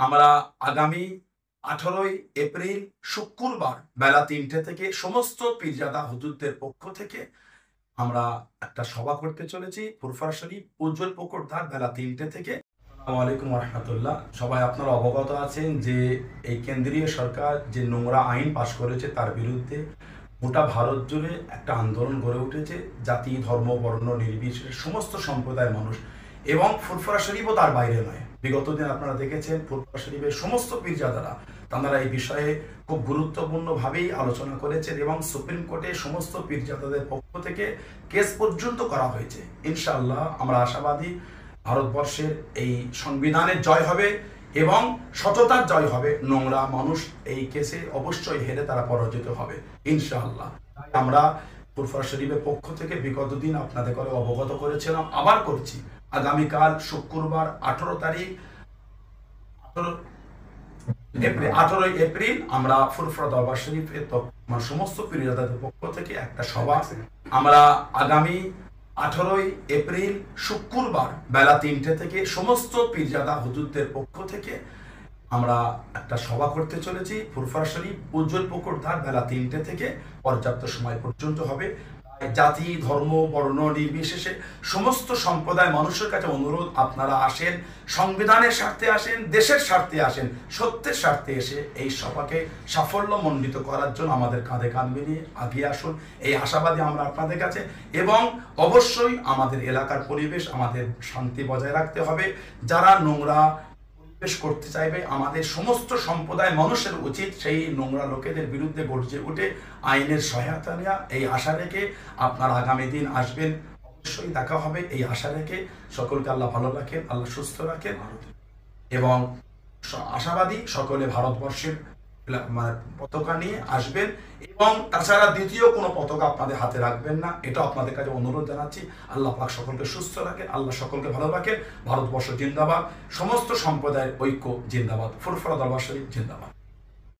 আমরা আগামী 18ই এপ্রিল শুক্রবার বেলা 3টে থেকে সমস্ত পীরজাদা হুজুরদের পক্ষ থেকে আমরা একটা সভা করতে চলেছি। ফুরফুরা শরীফ উজ্জ্বল পুকুর ধার বেলা 3টে থেকে। আসসালামু আলাইকুম রহমতুল্লাহ। সবাই আপনারা অবগত আছেন যে এই কেন্দ্রীয় সরকার যে নোংরা আইন পাশ করেছে তার বিরুদ্ধে গোটা ভারত জুড়ে একটা আন্দোলন গড়ে উঠেছে। জাতি, ধর্ম, বর্ণ নির্বিশেষে সমস্ত সম্প্রদায়ের মানুষ এবং ফুরফুরা শরীফও তার বাইরে নয়। বিগত দিন আপনারা দেখেছেন ফুরফুরা শরীফের সমস্ত পীরজাদারা তারা এই বিষয়ে খুব গুরুত্বপূর্ণভাবেই আলোচনা করেছেন এবং সুপ্রিম কোর্টে সমস্ত পীরজাদাদের পক্ষ থেকে কেস পর্যন্ত করা হয়েছে। ইনশাআল্লাহ আমরা আশাবাদী ভারতবর্ষের এই সংবিধানের জয় হবে এবং সততার জয় হবে। নোংরা মানুষ এই কেসে অবশ্যই হেরে তারা পরাজিত হবে ইনশাআল্লাহ। আমরা ফুরফুরা শরীফের পক্ষ থেকে বিগত দিন আপনাদের করে অবগত করেছিলাম, আবার করছি। আগামীকাল শুক্রবার 18ই এপ্রিল আমরা ফুরফুরা দরবার শরীফের সমস্ত পীরজাদাদের পক্ষ থেকে একটা সভা, আমরা আগামী 18ই এপ্রিল শুক্রবার বেলা 3টে থেকে সমস্ত পীরজাদা হুজুরদের পক্ষ থেকে আমরা একটা সভা করতে চলেছি। ফুরফুরা শরীফ উজ্জ্বল পুকুর ধার বেলা 3টে থেকে পর্যাপ্ত সময় পর্যন্ত হবে। জাতি, ধর্ম, বর্ণ নির্বিশেষে সমস্ত সম্প্রদায় মানুষের কাছে অনুরোধ, আপনারা আসেন, সংবিধানের স্বার্থে আসেন, দেশের স্বার্থে আসেন, সত্যের স্বার্থে এসে এই সভাকে সাফল্যমণ্ডিত করার জন্য আমাদের কাঁধে কাঁধ মিলিয়ে আগিয়ে আসুন। এই আশাবাদী আমরা আপনাদের কাছে। এবং অবশ্যই আমাদের এলাকার পরিবেশ আমাদের শান্তি বজায় রাখতে হবে। যারা নোংরা করতে চাইবে, আমাদের সমস্ত সম্প্রদায় মানুষের উচিত সেই নোংরা লোকেদের বিরুদ্ধে গর্জে উঠে আইনের সহায়তা নেওয়া। এই আশা রেখে আপনারা আগামী দিন আসবেন, অবশ্যই দেখা হবে এই আশা রেখে। সকলকে আল্লাহ ভালো রাখেন, আল্লাহ সুস্থ রাখেন এবং আশাবাদী সকলে ভারতবর্ষের পতাকা নিয়ে আসবেন এবং তাছাড়া দ্বিতীয় কোনো পতাকা আপনাদের হাতে রাখবেন না, এটা আপনাদের কাছে অনুরোধ জানাচ্ছি। আল্লাহ পাক সকলকে সুস্থ রাখেন, আল্লাহ সকলকে ভালো রাখেন। ভারতবর্ষ জিন্দাবাদ, সমস্ত সম্প্রদায়ের ঐক্য জিন্দাবাদ, ফুরফুরা দরবার শরীফ জিন্দাবাদ।